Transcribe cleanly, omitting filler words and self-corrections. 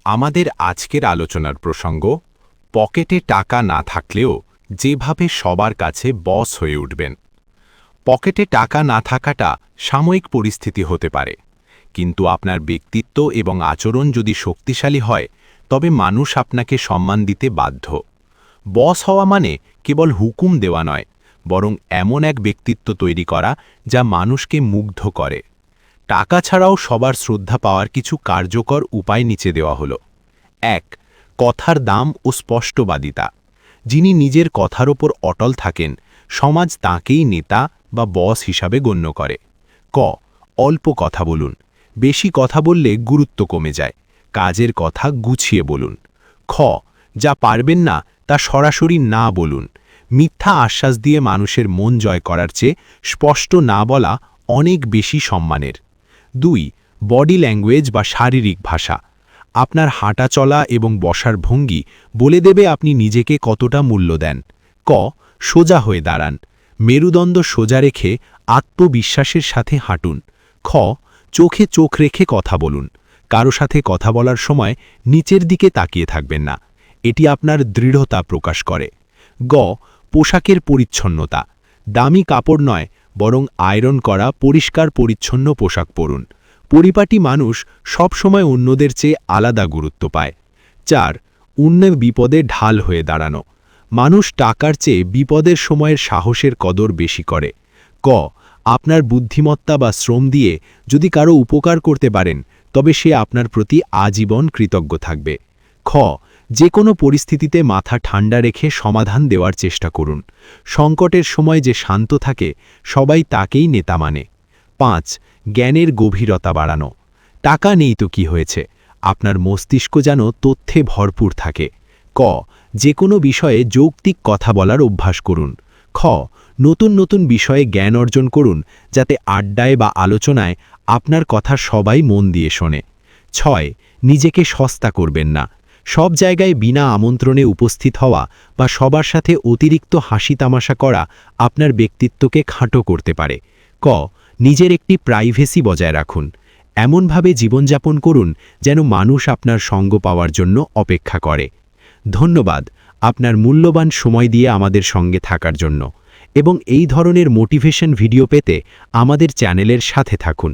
আমাদের আজকের আলোচনার প্রসঙ্গ পকেটে টাকা না থাকলেও যেভাবে সবার কাছে বস হয়ে উঠবেন। পকেটে টাকা না থাকাটা সাময়িক পরিস্থিতি হতে পারে, কিন্তু আপনার ব্যক্তিত্ব এবং আচরণ যদি শক্তিশালী হয় তবে মানুষ আপনাকে সম্মান দিতে বাধ্য। বস হওয়া মানে কেবল হুকুম দেওয়া নয়, বরং এমন এক ব্যক্তিত্ব তৈরি করা যা মানুষকে মুগ্ধ করে। টাকা ছাড়াও সবার শ্রদ্ধা পাওয়ার কিছু কার্যকর উপায় নিচে দেওয়া হলো। ১. কথার দাম ও স্পষ্টবাদিতা। যিনি নিজের কথার ওপর অটল থাকেন, সমাজ তাঁকেই নেতা বা বস হিসাবে গণ্য করে। ক. অল্প কথা বলুন। বেশি কথা বললে গুরুত্ব কমে যায়। কাজের কথা গুছিয়ে বলুন। খ. যা পারবেন না তা সরাসরি না বলুন। মিথ্যা আশ্বাস দিয়ে মানুষের মন জয় করার চেয়ে স্পষ্ট না বলা অনেক বেশি সম্মানের। ২. বডি ল্যাঙ্গুয়েজ বা শারীরিক ভাষা। আপনার হাঁটা চলা এবং বসার ভঙ্গি বলে দেবে আপনি নিজেকে কতটা মূল্য দেন। ক. সোজা হয়ে দাঁড়ান। মেরুদণ্ড সোজা রেখে আত্মবিশ্বাসের সাথে হাঁটুন। খ. চোখে চোখ রেখে কথা বলুন। কারো সাথে কথা বলার সময় নিচের দিকে তাকিয়ে থাকবেন না। এটি আপনার দৃঢ়তা প্রকাশ করে। গ. পোশাকের পরিচ্ছন্নতা। দামি কাপড় নয়, বরং আয়রন করা পরিষ্কার পরিচ্ছন্ন পোশাক পরুন। পরিপাটি মানুষ সব সময় অন্যদের চেয়ে আলাদা গুরুত্ব পায়। ৪. অন্যের বিপদে ঢাল হয়ে দাঁড়ানো। মানুষ টাকার চেয়ে বিপদের সময়ের সাহসের কদর বেশি করে। ক. আপনার বুদ্ধিমত্তা বা শ্রম দিয়ে যদি কারো উপকার করতে পারেন, তবে সে আপনার প্রতি আজীবন কৃতজ্ঞ থাকবে। খ. যে কোনো পরিস্থিতিতে মাথা ঠান্ডা রেখে সমাধান দেওয়ার চেষ্টা করুন। সংকটের সময় যে শান্ত থাকে, সবাই তাকেই নেতা মানে। ৫. জ্ঞানের গভীরতা বাড়ানো। টাকা নেই তো কি হয়েছে, আপনার মস্তিষ্ক যেন তথ্যে ভরপুর থাকে। ক. যে কোনো বিষয়ে যৌক্তিক কথা বলার অভ্যাস করুন। খ. নতুন নতুন বিষয়ে জ্ঞান অর্জন করুন, যাতে আড্ডায় বা আলোচনায় আপনার কথা সবাই মন দিয়ে শোনে। ৬. নিজেকে সস্তা করবেন না। সব জায়গায় বিনা আমন্ত্রণে উপস্থিত হওয়া বা সবার সাথে অতিরিক্ত হাসি তামাশা করা আপনার ব্যক্তিত্বকে খাটো করতে পারে। ক. নিজের একটি প্রাইভেসি বজায় রাখুন। এমনভাবে জীবনযাপন করুন যেন মানুষ আপনার সঙ্গ পাওয়ার জন্য অপেক্ষা করে। ধন্যবাদ আপনার মূল্যবান সময় দিয়ে আমাদের সঙ্গে থাকার জন্য, এবং এই ধরনের মোটিভেশন ভিডিও পেতে আমাদের চ্যানেলের সাথে থাকুন।